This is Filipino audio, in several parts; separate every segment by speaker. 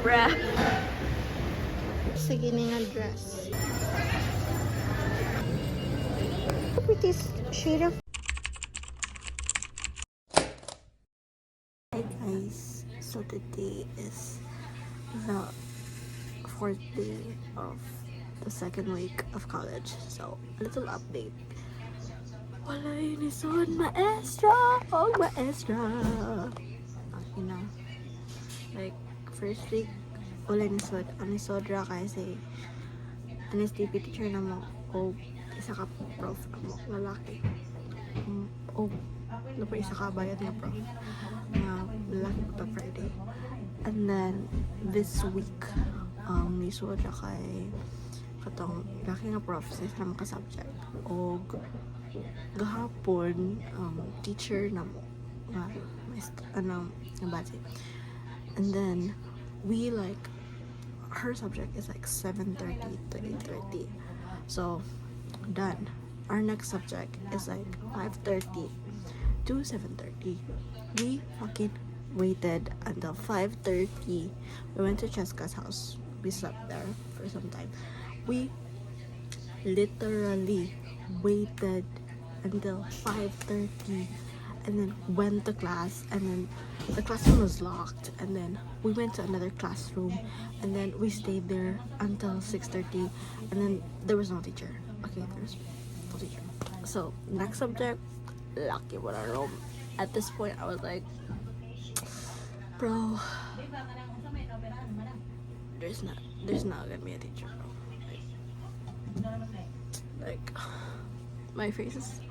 Speaker 1: Bruh. Sige nga dress. Pretty shade of. Hi guys, so today is the 4th day of the 2nd week of college. So, a little update. Wala yun isun, maestra! Oh, maestra! Okay na. Like, first week, wala nisod. Ang nisodra kasi ang STP teacher na mo o isa ka prof na mo, lalaki. O, ano pa isa ka bayad na prof na lalaki pa Friday. And then, this week, nisodra kay katong laki nga prof sa isang ka subject. O, gahapon, teacher na mo nga, nabati. And then, we like, her subject is like 7:30 to 8:30. So, done. Our next subject is like 5:30 to 7:30. We fucking waited until 5:30. We went to Cheska's house. We slept there for some time. We literally waited until 5:30 and then went to class, and then the classroom was locked, and then we went to another classroom, and then we stayed there until 6:30, and then there was no teacher. Okay, there's no teacher. So next subject, lucky what I know. At this point I was like, bro, there's not gonna be a teacher, bro. Like my face is,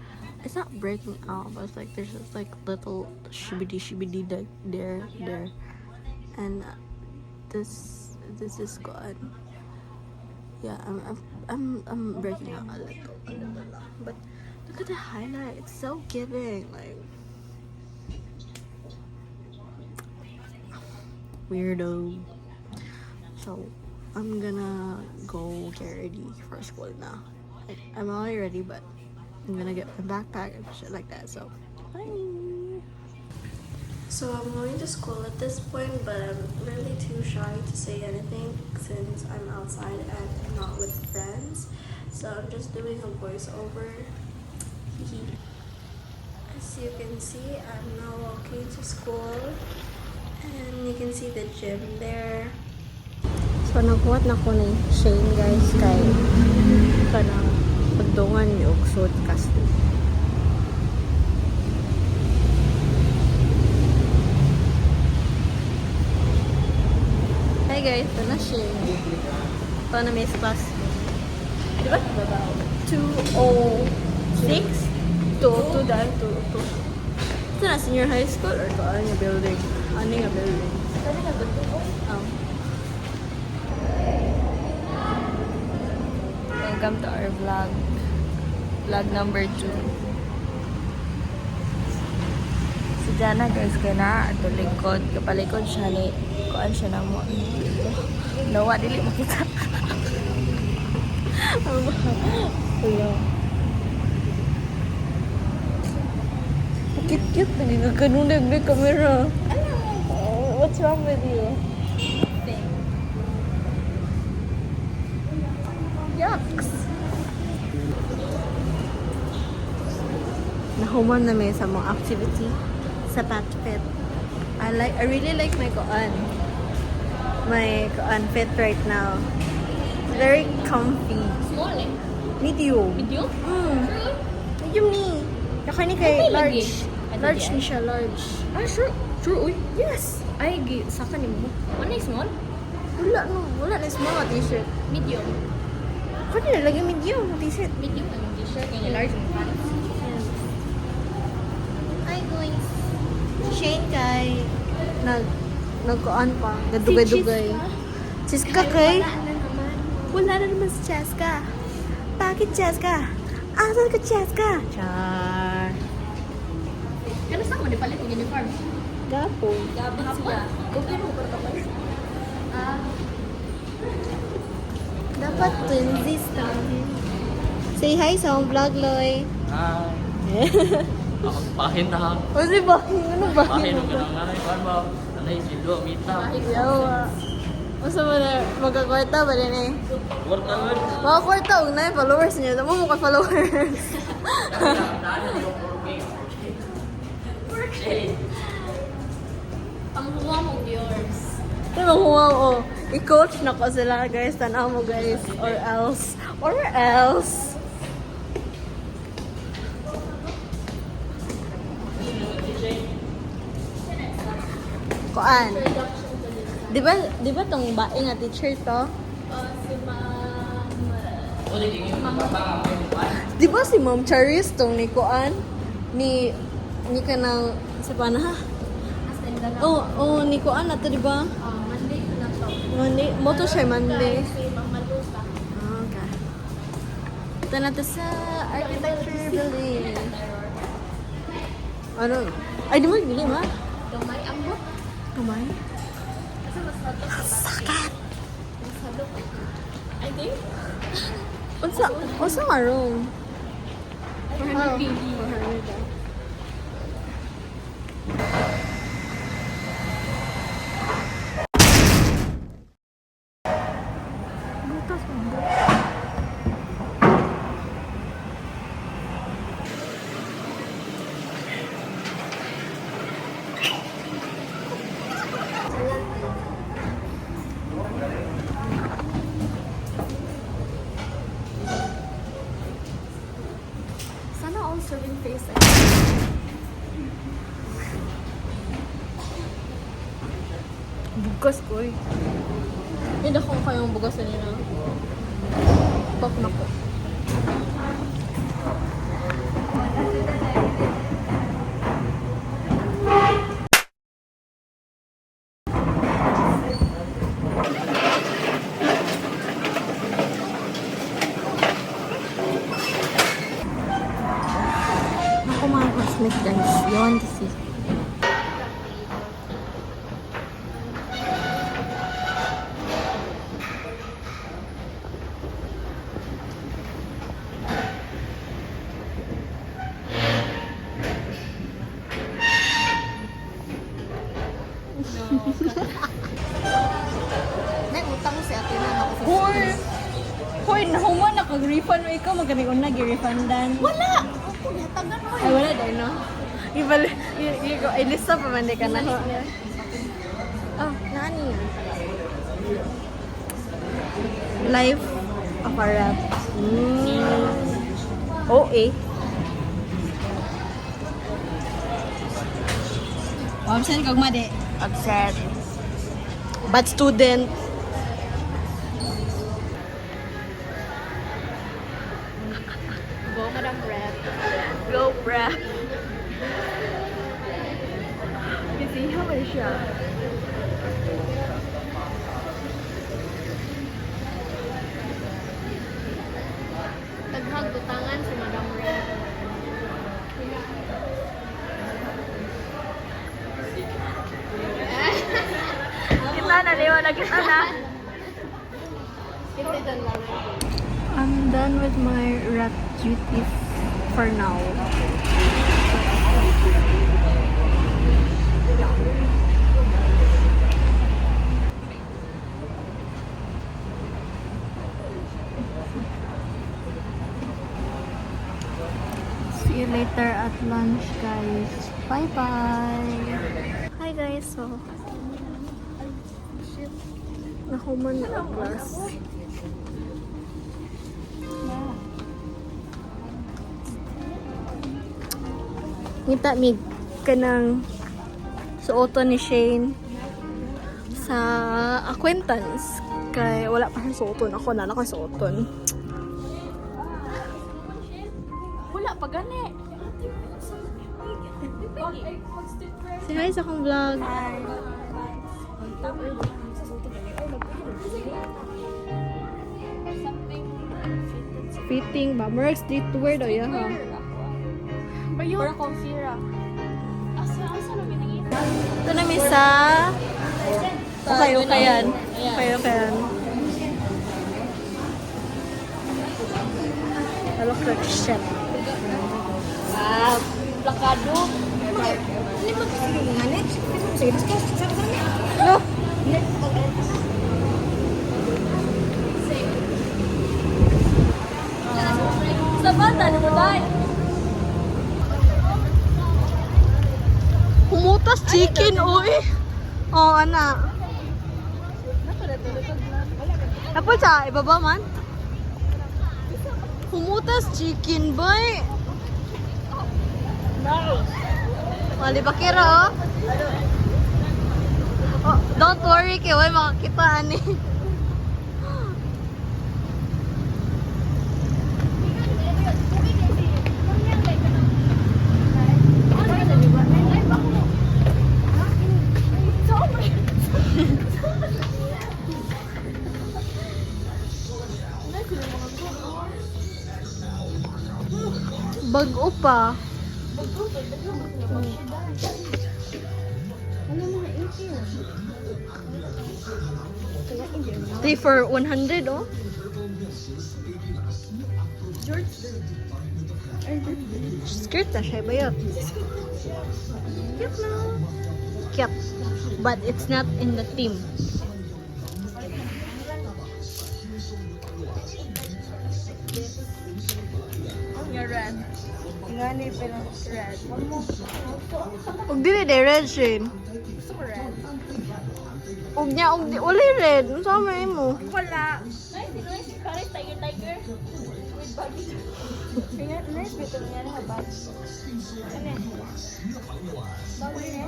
Speaker 1: it's not breaking out, but it's like there's just like little shibidi like there, and this is gone. Yeah, I'm breaking out a little, but look at the highlight. It's so giving, like weirdo. So I'm gonna go get ready for school now. I'm already ready, but I'm gonna get my backpack and shit like that, so bye. So I'm going to school at this point, but I'm really too shy to say anything since I'm outside and I'm not with friends. So I'm just doing a voiceover. As you can see, I'm now walking to school, and you can see the gym there. So nagkuhat na ko ni Shane guys kay kanang pagdungan ni og suit casting. Hi guys, ito na Shane. Ito na may class. Diba? 206? 202 dahil 202. Ito na senior high school or ito ang building? Ano nga building? Ano nga building? Welcome to our vlog number 2. Si Jana guys kaya na ato likod, kapalikod siya ni kuan siya na mo nawa dili makita. Hello, cute nagkakanunog na camera. What's wrong with you? Yucks! Nahuman na may sa mga activity sa Patfit. I really like my fit right now. It's very comfy.
Speaker 2: Small eh?
Speaker 1: Medium.
Speaker 2: Medium?
Speaker 1: Medium ni. Kaya ni kay large. Large ni siya, large.
Speaker 2: Ah, sure. Sure, uy.
Speaker 1: Yes!
Speaker 2: Ay, saka ni mo. Ano yung small?
Speaker 1: Wala na small na t-shirt.
Speaker 2: Medium.
Speaker 1: Kaya na lagi medium na t-shirt.
Speaker 2: Medium ang t-shirt. Kaya large ang pants.
Speaker 1: Hi guys. Shane kay nagkuan pa, nagdugay-dugay. Cheska kay? Wala na naman si Cheska. Bakit Cheska? Asan ka Cheska? Char.
Speaker 2: Kaya saan mo di palit yung uniform?
Speaker 1: Gapon.
Speaker 2: Gabang sila. Okay mo ba ito?
Speaker 1: Dapat twinsies tayo. Say hi sa akong vlog, Loy.
Speaker 3: Hi. Pahin na.
Speaker 1: O si Bahin, ano ba?
Speaker 3: Pahin ang ganang nanay. Kuhan ba? Nanay, silo, mita.
Speaker 1: Yawa. Masa mo na magkakwarta ba din eh?
Speaker 3: Kwarta man.
Speaker 1: Mga kwarta, huwag na yung followers niya. Tama mo ka followers.
Speaker 2: Ang huwa mo yours.
Speaker 1: Ito mga huwag oh. I-coach na ko sila guys. Tanaw mo guys. Or else. Or else. Kuan. Di ba tong bae nga teacher to?
Speaker 2: Si Ma'am...
Speaker 1: Di ba si Ma'am Charis tong ni Kuan? Ni kanang sa pana ha? Oh, ni Kuan na to di ba?
Speaker 2: Monday ko na to.
Speaker 1: Monday, mo to siya Monday.
Speaker 2: Si Ma'am Maluta.
Speaker 1: Okay. Ito na to sa architecture building. Ano? Ay, di mo bili ma?
Speaker 2: Gamay ang book.
Speaker 1: Kamay?
Speaker 2: Kasi mas nato sa
Speaker 1: Sakit!
Speaker 2: mas hadok. I think.
Speaker 1: Unsa nga room?
Speaker 2: 400 KD.
Speaker 1: 400.
Speaker 2: Sana all serving face.
Speaker 1: Bugas ko eh. Hindi ko kayong bugasan nila. Pop na ko. Ako mga classmates guys. You want to see?
Speaker 2: May utang si ate na ako.
Speaker 1: Hoy! Hoy, nahuman nakag-refund mo ikaw. Magaling ko nag-refundan.
Speaker 2: Wala! Ako, natagan mo
Speaker 1: Ay, wala dahil, no? Ay, lista pa man di ka na. Oh, nani yan? Life of a rap. Oh, eh. Absent kag madi. Absent. Bad student.
Speaker 2: Go, Madam Rep.
Speaker 1: Go, prep. Kasi haman siya.
Speaker 2: Taghag utangan si Madam Rep.
Speaker 1: Kita na, liwanag kita na.
Speaker 2: Kita dyan lang.
Speaker 1: I'm done with my rat duties for now. See you later at lunch, guys. Bye-bye. Hi, guys. So, nahuman na ang class. Ngita mig kanang suoton ni Shane sa acquaintance kay wala pa siyang suoton, ako na ako suoton.
Speaker 2: Wala pa gani.
Speaker 1: Say hi sa akong vlog. Fitting ba? Merk streetwear daw ya ha.
Speaker 2: Bayo. Para confira. Asa na binangita?
Speaker 1: Ito na misa. Okay yan. Okay yan. I look like shit.
Speaker 2: Plakado.
Speaker 1: No. chicken, oy. Oh, ana. Tapos sa ibaba man. Humutas chicken, boy. Mali ba kira, oh? Oh, don't worry, kay way makakita ani. Bag-o pa. Three for 100, oh. Skirt na siya, bayot. Cute na. Cute. But it's not in the theme.
Speaker 2: Yung red. Ngani pero red.
Speaker 1: Ug dili de red shade.
Speaker 2: Gusto ko red.
Speaker 1: Ug nya ug di uli red. Unsa man imo?
Speaker 2: Wala. Nice. Parang tiger. With baggy. Kaya nice dito niya na bag. Ano? Bagay niya.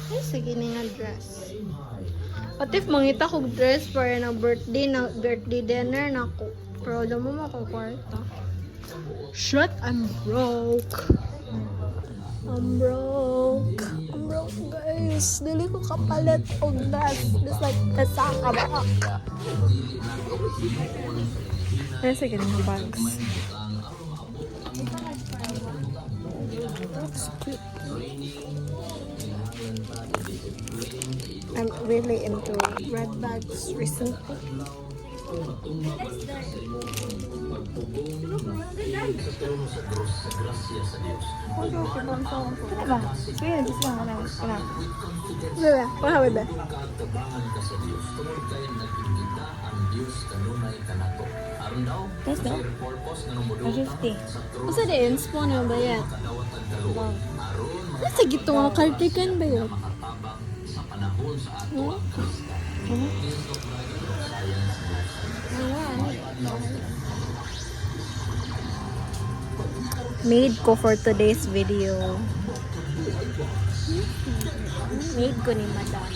Speaker 1: Ay, sige nga dress. What if mangita kog dress para na birthday dinner na ko. Pero alam mo makakwarta. Shut, I'm broke. I'm broke, guys. Dili ko kapalit og dress. Just like, kasaka ba? Ay, sige nga bags. Looks cute. I'm really into red bags recently. Bebe, wala bebe.
Speaker 2: Yes, no? 50.
Speaker 1: Masa di inspo na ba yan? Nasa gito nga cardigan ba yun? Made ko for today's video. Made ko ni madam.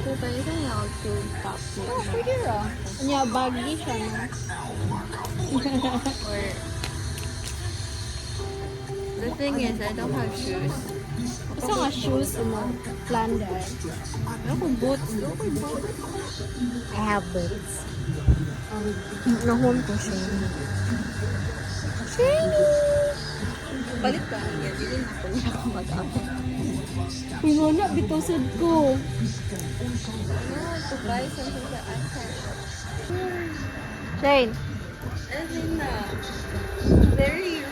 Speaker 1: So, tayo sa niya ako top mo.
Speaker 2: Oh, pwede ra.
Speaker 1: Niya, baggy siya na.
Speaker 2: Or the thing is, I don't have shoes.
Speaker 1: Gusto nga shoes mo. Flander.
Speaker 2: Ako boots.
Speaker 1: I have boots. Nahon ko siya. Shiny!
Speaker 2: Palit ka. Yan, dili na ko niya ako mag-ako.
Speaker 1: Uy, wala, bitosad ko.
Speaker 2: To buy something that I can.
Speaker 1: Shane,
Speaker 2: As in, very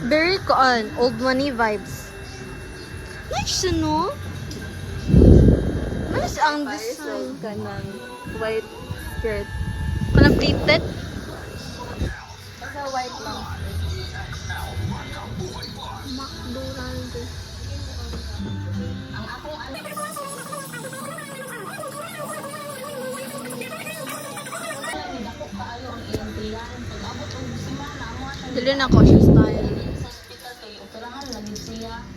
Speaker 1: very old money vibes. Nice, no? Nice ang design.
Speaker 2: ka ng white skirt.
Speaker 1: Kanang pleated?
Speaker 2: Basta white lang.
Speaker 1: McDonald's. Dili na ko siya style.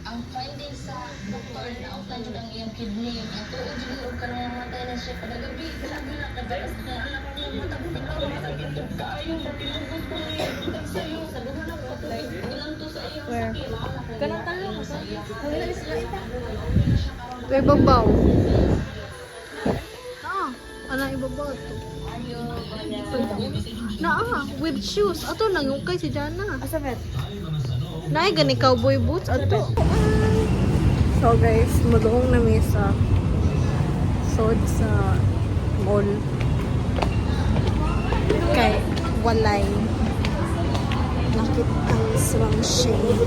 Speaker 4: Ang finding sa doktor na outline jud ang iyang kidney ang tuod jud og kanang matay na siya kada gabi grabe na kadalas na anak niya matagtikaw matagitog kaayo patinugot ko ni sayo sa duha na patay ilang to sa iyang sakit
Speaker 2: Kanang talo mo sa wala na sila ita.
Speaker 1: Pero ibabaw. Anang ibabaw to. With shoes. Ato nang ukay si Jana.
Speaker 2: Asa bet?
Speaker 1: Naay gani cowboy boots ato. So guys, muduong na mi sa sod sa mall. Kay walay nakitang swang shade.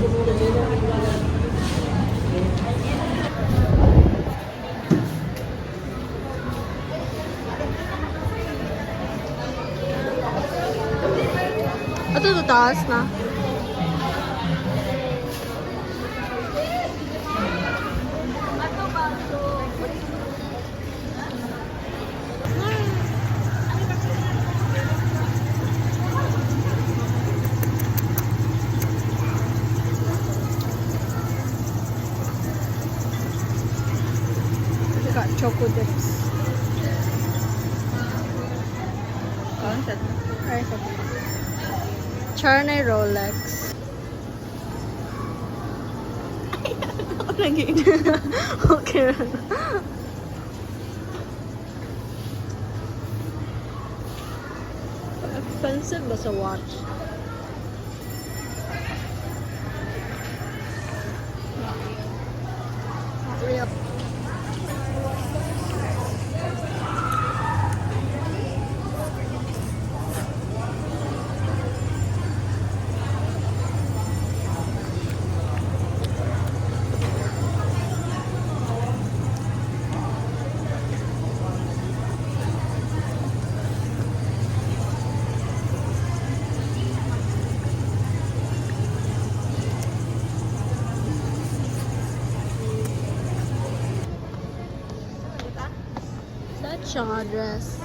Speaker 1: Ito taas na. We got choco dips. Charney Rolex. Okay. Expensive ba sa watch? Yep. That's your dress.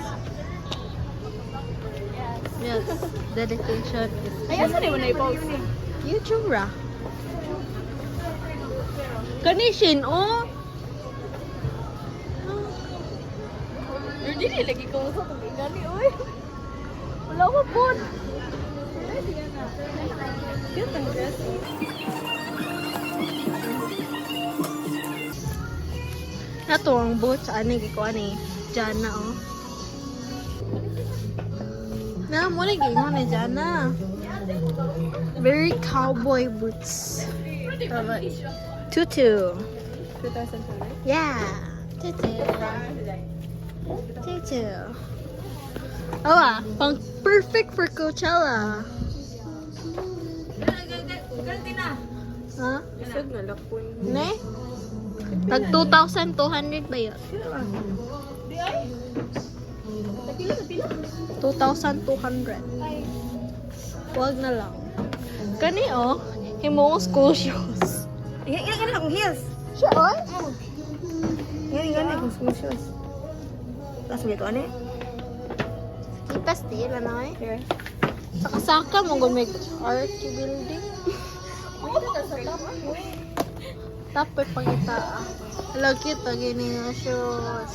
Speaker 1: Yes, dedication is
Speaker 2: Ay, asa na mo na i-post?
Speaker 1: YouTube ra. Kanishin, oh!
Speaker 2: Hindi lagi ko sa kung gani, oy. Wala ko po. Cute ang dress.
Speaker 1: Nato ang boots, ani, kiko ani. Jana, oh. Na, mo lagi mo ni Jana. Very cowboy boots. Tutu.
Speaker 2: 2000
Speaker 1: Yeah. Tutu. Tutu. Oh, pang perfect for Coachella. Huh?
Speaker 2: Isag na lakpon.
Speaker 1: Ne? Tag 2,200 ba yun?
Speaker 2: Di ay. Napila.
Speaker 1: 2,200. Wag na lang. Kani oh, himong school shoes.
Speaker 2: Yan akong heels.
Speaker 1: Siya oh?
Speaker 2: Yan akong school shoes. Tapos may ito, ano eh?
Speaker 1: Kipas di lang na eh.
Speaker 2: Here.
Speaker 1: Saka-saka mong gumig art building. Tapos pangita ah. Hello, cute ah, gini nga shoes.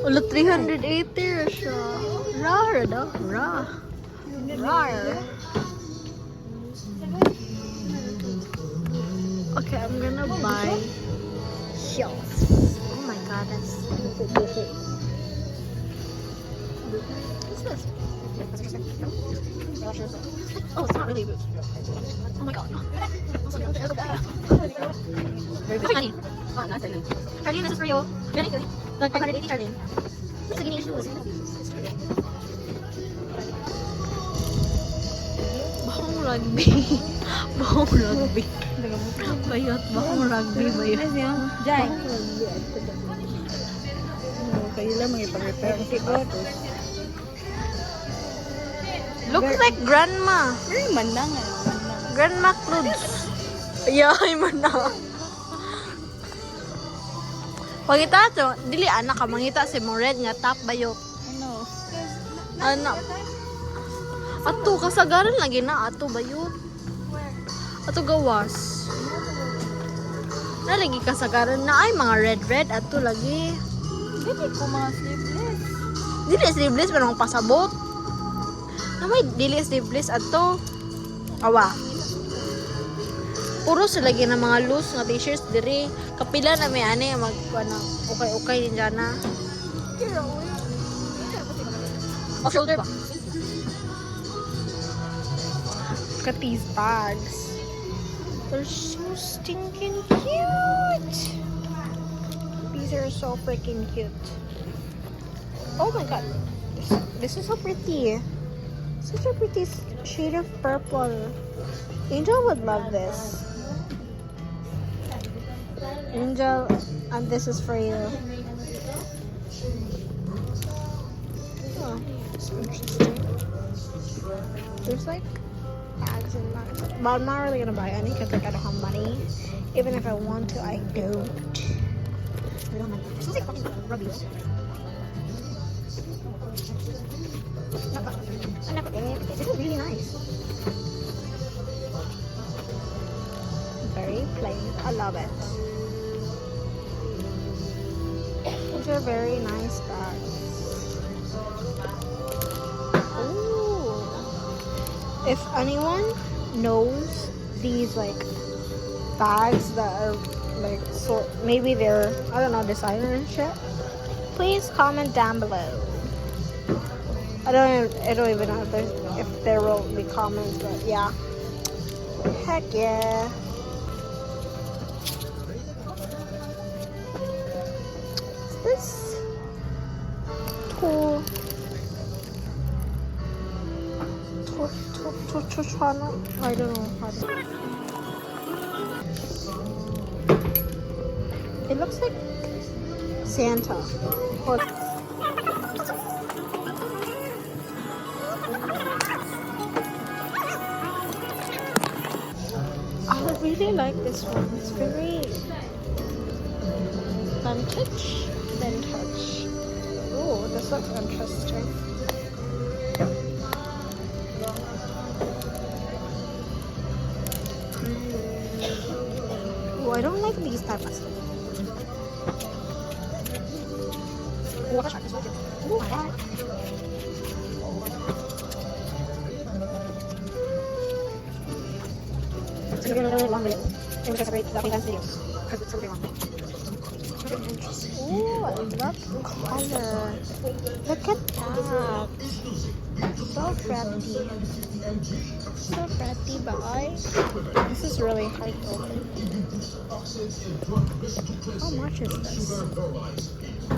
Speaker 1: Ulo 380 ra siya. Rar daw. Rar. Okay, I'm gonna buy shells. Oh my god, that's What's this? Oh, it's not really boots. Oh my god. Honey. Charlene, this is for you. Really? Like 580, Charlene. What's the guinea shoes? Bahong rugby. Bahong rugby. Bayot, bahong rugby, bayot.
Speaker 2: Jai. Kayo lang mga ipag-repair kasi ko.
Speaker 1: Looks like grandma.
Speaker 2: Ay, manang.
Speaker 1: Grandma clothes. Yay, mana. Pagita to, dili anak ka mangita si mo red nga top bayot.
Speaker 2: Ano?
Speaker 1: Anak. Ato kasagaran lagi na ato bayot. Ato gawas. Na lagi kasagaran na ay mga red ato lagi.
Speaker 2: Hindi ko mga sleeveless.
Speaker 1: Dili sleeveless pero ang pasabot. Na may dili sleeveless ato. Awa. Puro sila lagi ng mga loose nga t-shirts diri. Kapila na may ani mag ano, okay din dyan na. Off shoulder ba? Look at these bags. They're so stinking cute. These are so freaking cute. Oh my god. This is so pretty. Such a pretty shade of purple. Angel would love this. Angel, and this is for you. Oh. It's interesting. There's like bags and bags. But I'm not really gonna buy any because like I don't have money. Even if I want to, I don't. I don't have money. It smells like fucking rubbish. This is really nice. Very plain. I love it. These are very nice bags. Ooh. If anyone knows these like bags that are like sort, maybe they're, I don't know, designer and shit, please comment down below. I don't even know if there will be comments, but yeah. Heck yeah. Is this I don't know how to. It looks like Santa. Or I really like this one. It's very vintage. Oh, this looks interesting. Oh, I don't like these type of stuff. Oh, I this one. Oh my god. It's gonna be a really long video. I'm gonna separate the OnlyFans videos because it's something wrong. Oh, I love the color. Look at that. So pretty. So pretty, but this is really hard to open. How much is this?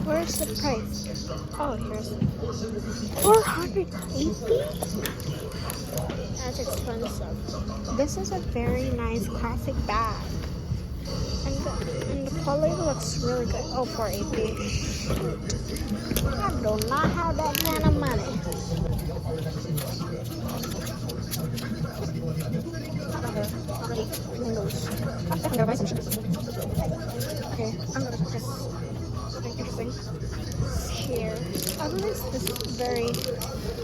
Speaker 1: Where's the price? Oh, here's it. 480? That's expensive. This is a very nice classic bag. And the color looks really good. Oh, 480. I do not have that kind of money. I'm gonna buy some shoes. Okay, I'm gonna put something interesting here. Oh, this is very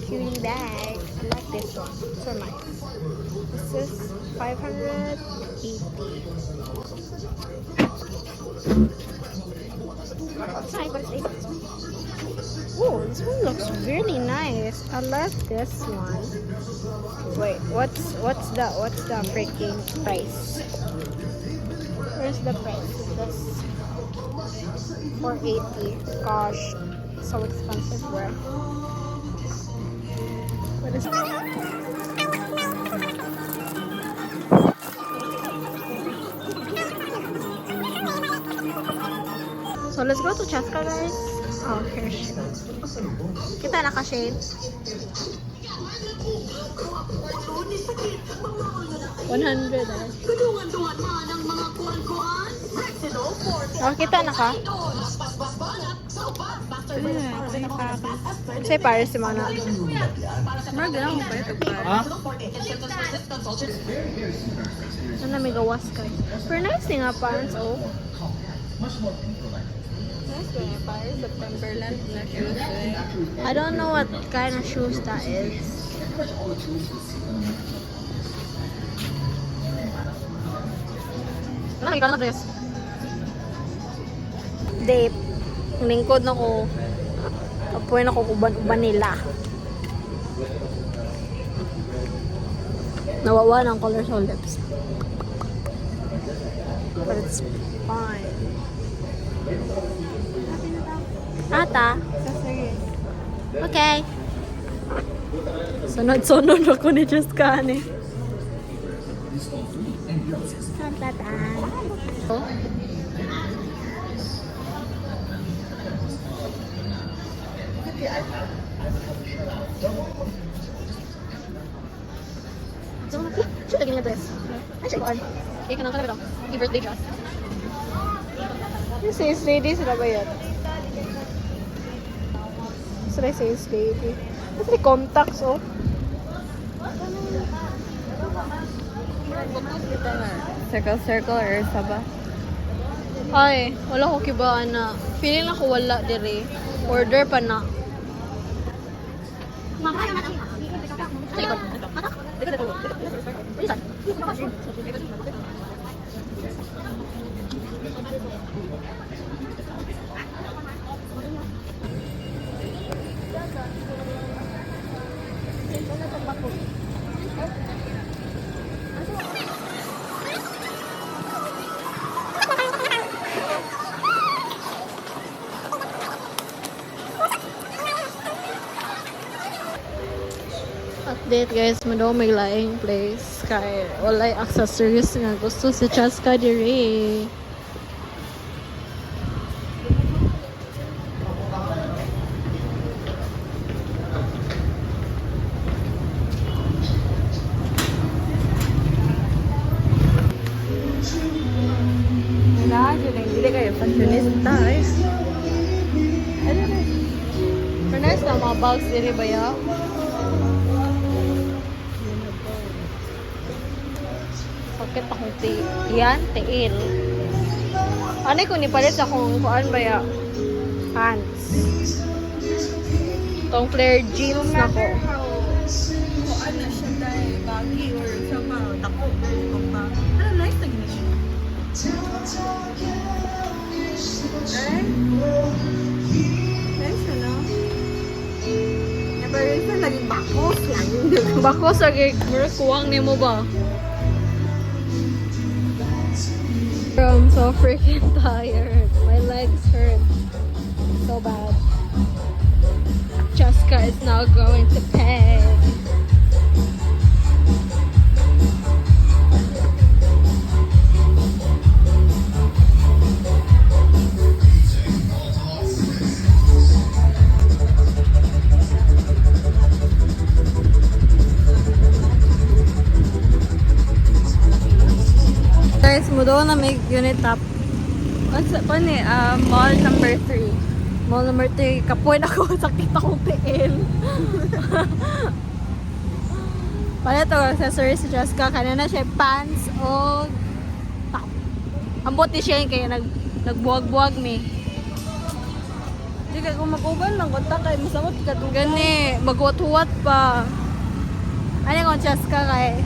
Speaker 1: cutie bag. I like this one. So nice. This is 580. Outside, but it's oh, this one looks really nice. I love this one. Wait, what's the freaking price? Where's the price of this? 480. Gosh, so expensive, bro. What is So let's go to Cheska, guys. Oh, here's shades. Kita naka-shade. 100 Oh, kita naka. Say Paris si Mana. Ano may gawas ka? Pero nice nga pants, oh. I don't know what kind of shoes that is. Nakita na this. Date. Lingkod na ko. Apoy na ko uban nila. Nawawa ng color sa lips. But it's fine. Ata? Okay. Sunod-sunod ako ni Cheska ni. Tatan. Oh. Should I get a dress? I should go on. Okay, kanang kalabit ako. Yung birthday dress. Yung sales lady, sila ba yan? Should I say lady? Kasi contacts, oh.
Speaker 2: Circle or isa ba?
Speaker 1: Ay, wala ko kibaan na. Feeling ako wala dire. Order pa na. Update guys, madaw may laing place kay walay accessories nga gusto si Chaska dire.
Speaker 2: Wala, hindi kayo fashionista, guys.
Speaker 1: Nice na mga bags dire ba ya? Sakit akong yan, tiil. Ano kung nipalit akong kuan ba ya? Pants. Tong flare jeans na ko.
Speaker 2: Ano siya dahil baggy or sa pa, tako, pa. Ano, nice na gina siya. Nice ano? Never rin sa laging bakos lang.
Speaker 1: Bako sa kuwang ni mo ba? I'm so freaking tired. My legs hurt so bad. Chaska is now going to pay. Guys, mudo na may unit top.
Speaker 2: What's pa ni? Mall number 3.
Speaker 1: Mall number 3. Kapoy na ko. Sakit akong tiil. Pala to, accessories si Jessica. Kanina siya pants o top. Ang buti siya kaya nagbuwag-buwag mi.
Speaker 2: Hindi ka kung mag-uban lang, kontak kayo. Masamot ka doon.
Speaker 1: Gani, magwat-wat pa. Ano yung Jessica kay?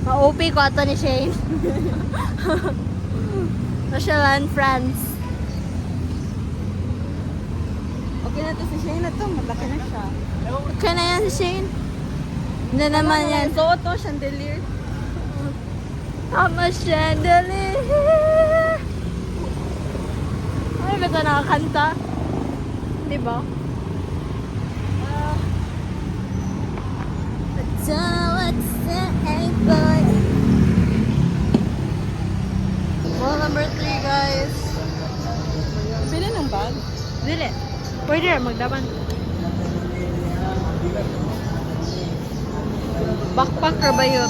Speaker 1: Ma-OP ko ato ni Shane. Nasyalan, France.
Speaker 2: Okay na to si Shane na to. Malaki na siya.
Speaker 1: Okay na yan si Shane. Hindi naman yan.
Speaker 2: Suot to, chandelier.
Speaker 1: Tama chandelier. Ay, ba ito nakakanta? Diba? Don't know what to say, boy. Mall number 3, guys.
Speaker 2: Pili ng bag.
Speaker 1: Dili. Pwede rin, magdaban. Backpacker ba yun?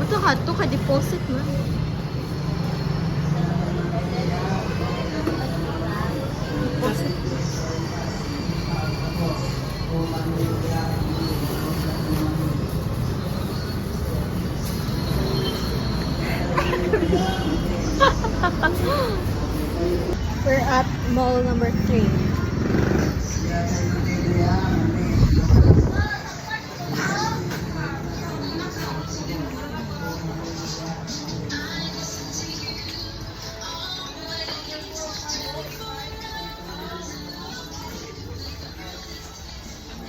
Speaker 1: Ito ka deposit na. Deposit. We're at mall number 3.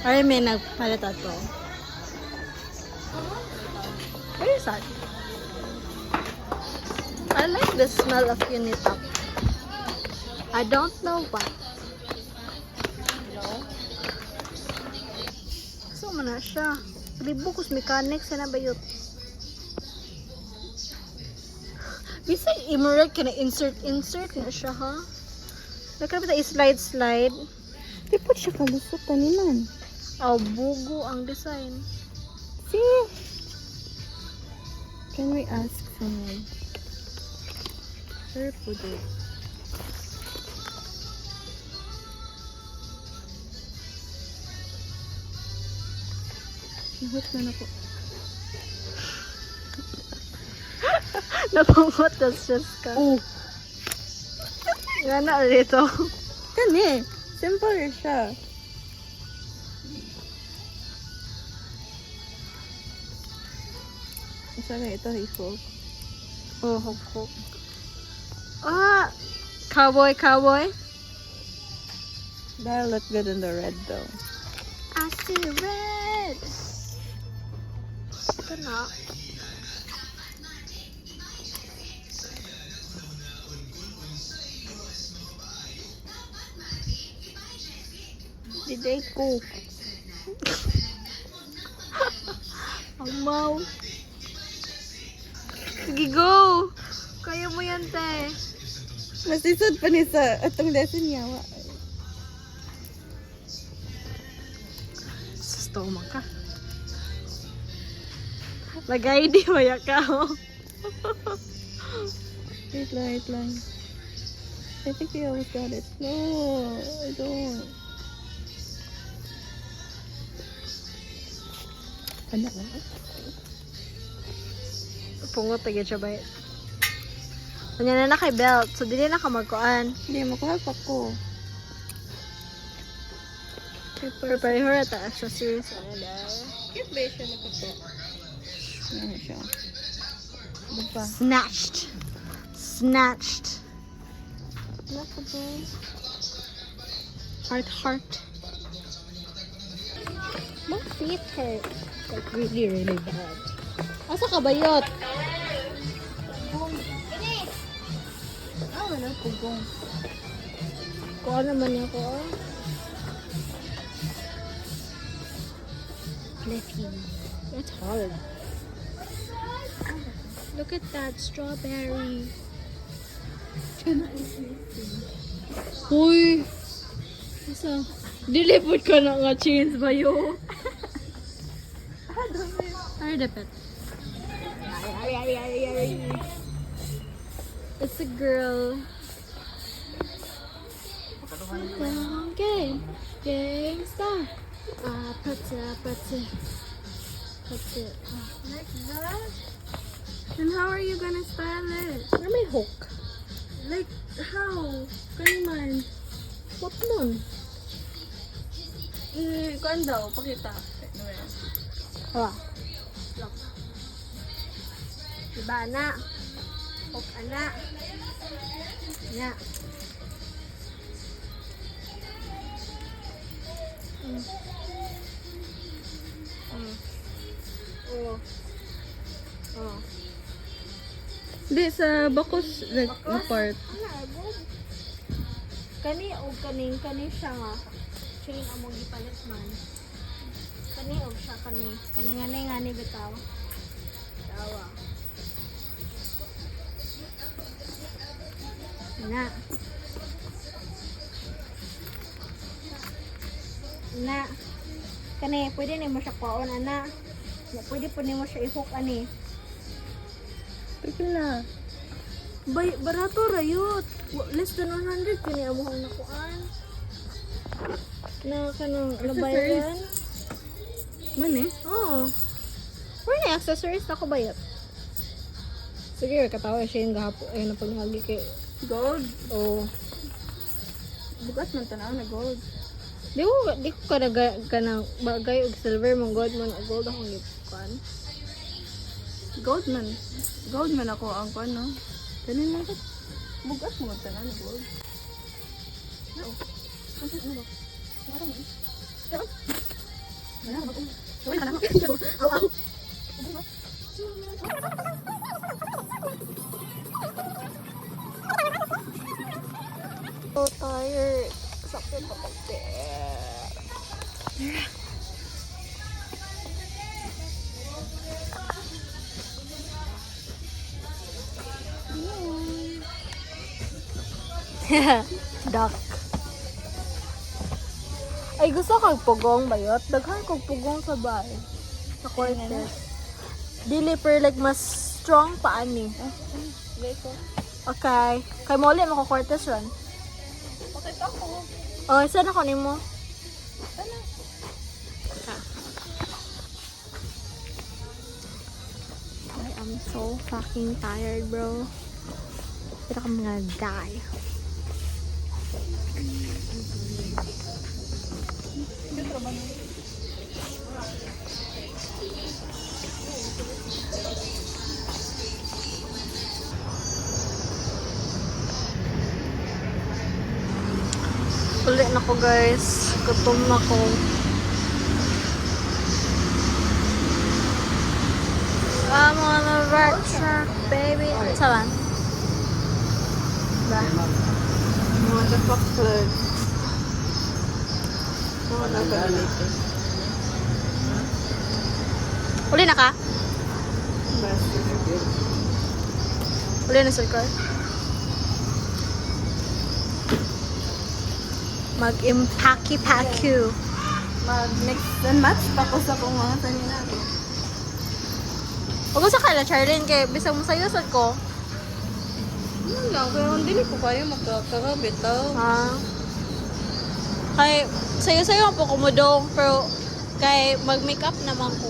Speaker 1: Ay, may nagpalit ato. Where is that? I like the smell of Unitop. I don't know why. So, mana siya. Libukus mechanics na ba yun? Bisa i-merge ka na insert na siya, ha? Nagkarapat na i-slide.
Speaker 2: Di po siya kalusot taniman.
Speaker 1: Oh, bugo ang design.
Speaker 2: See? Can we ask someone? Sure po do. Nahot na ako.
Speaker 1: Napungot na stress ka.
Speaker 2: Oh.
Speaker 1: Nga na rito.
Speaker 2: Kani. Simple siya. Sana ito i-fold.
Speaker 1: Oh, hok. Ah! Cowboy.
Speaker 2: That'll look good in the red though.
Speaker 1: I see red. Ito na.
Speaker 2: Did they cook?
Speaker 1: Amaw. Sige, go! Kaya mo yan, te.
Speaker 2: Masisod pa ni sa atong lesson niya.
Speaker 1: Sustoma ka. Lagay, di maya ka, oh.
Speaker 2: Wait lang. I think we almost got it. No, I don't. Anak na.
Speaker 1: Pungot, tagay siya ba? Kanya na kay belt. So, dili na ka magkuan.
Speaker 2: Hindi, makuha pa ko.
Speaker 1: Prepare her at accessories. Ano daw?
Speaker 2: Cute ba siya na kato? Ano siya? Diba?
Speaker 1: Snatched. Ano ka ba? Heart. My feet hurt. Like really bad. Asa ka bayot?
Speaker 2: Wala pugong.
Speaker 1: Kuha naman niya ko. Flipping. That's hard. Look at that strawberry. Uy! Isa. Dilipot ka na nga chains ba yun? Ay, dapat. Ay. It's a girl. Okay. Gangsta. Put it.
Speaker 2: Like that? And how are you gonna style it?
Speaker 1: Where may hook?
Speaker 2: Like, how? Kaniman.
Speaker 1: What nun?
Speaker 2: Kuan daw, pakita.
Speaker 1: Hala. Look. Diba, ana? Hook, ana. Ana. Oh.
Speaker 2: Hindi, sa bakos, like, na part.
Speaker 1: Kani o kani siya nga. Chain among gipalit man. Kani o siya kani ngani bitaw. Tawa. Na. Kani pwede ni mo siya kuon ana. Pwede po ni mo siya i-hook ani.
Speaker 2: Tigil na.
Speaker 1: Barato rayot. Less than 100 kini amuhang nakuan. Na kanang nabayaran.
Speaker 2: Mani?
Speaker 1: Oo. Where na accessories na ko bayat? Sige, katawa siya yung gahapo. Ayun na paghagi kay...
Speaker 2: Gold?
Speaker 1: Oo.
Speaker 2: Bukas man tanaw na gold.
Speaker 1: Di ko ka ng bagay og silver mong gold man o gold akong gipukan.
Speaker 2: Gold man ako ang kuan, no? Kanin man kat. Bukas mo tanaw na gold.
Speaker 1: Ano ba? Ano ba? Wala ba? Wala ka na. Aw. So tired. Sakit pa pagte. Duck. Ay, gusto kag pugong bayot. Daghan kog pugong sa bahay. Sa quarters. Dili per like mas strong pa ani. Okay. Kay mo ulit mo ko quarters run.
Speaker 2: Bakit ako?
Speaker 1: Oh, isa na ko nimo. I'm so fucking tired, bro. Pero I'm gonna die. Uli na ko guys. Gutom na ko. I'm on a red truck, baby. Saban? Ba?
Speaker 2: What the fuck, Flag? Ano na ka
Speaker 1: Uli na ka?
Speaker 2: Basta.
Speaker 1: Uli na circle. Mag-impaki-paku.
Speaker 2: Mag-mix and match pa ko sa kung mga sanina.
Speaker 1: Huwag sa kala, Charlene, kay bisang masayosod ko.
Speaker 2: Ano lang, kaya hindi ko kayo magkakagabit tao.
Speaker 1: Ha? Kay, sayo-sayo po kumudong, pero kay mag-makeup naman ko.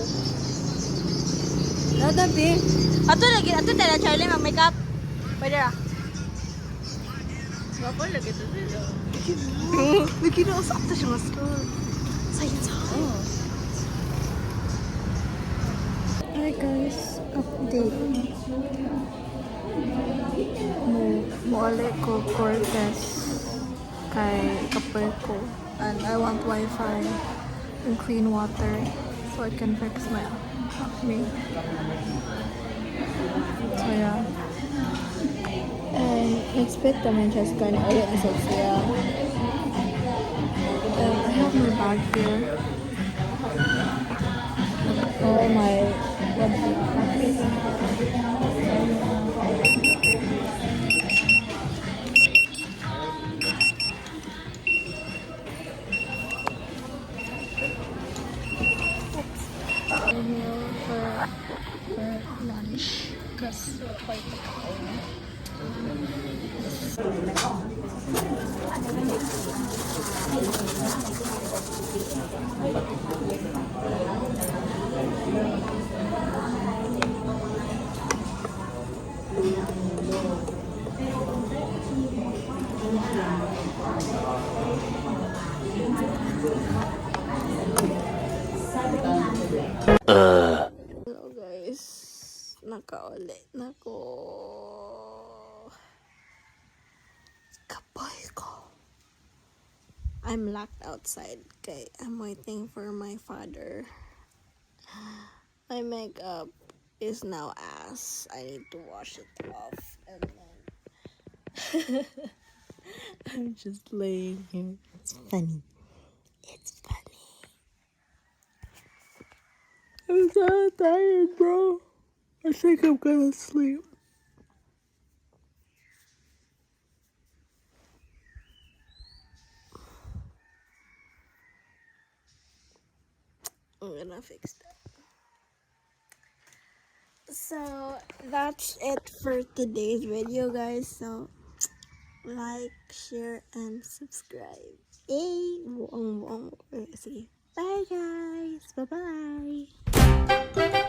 Speaker 2: Dadabi.
Speaker 1: Ato tala, Charlene, mag-makeup. Pwede ra.
Speaker 2: Bako lagi ito sila.
Speaker 1: May kinausap na siya mas sayo-sayo. Hi guys, update. Muali ko Cortez kay kapal ko, and I want Wi-Fi and clean water so I can fix my acne. So yeah. And expect naman siya sa kanya ulit na siya. And I have my bag here. Oh my for lunch because we're quite tired. Hello guys, nakaulit na ko. Kapoy ko. I'm locked outside. Okay, I'm waiting for my father. My makeup is now ass. I need to wash it off and then I'm just laying here. It's funny. It's funny. I'm so tired, bro. I think I'm gonna sleep. I'm gonna fix that. So that's it for today's video, guys. So like, share, and subscribe. Hey, sige. Bye guys. Bye bye.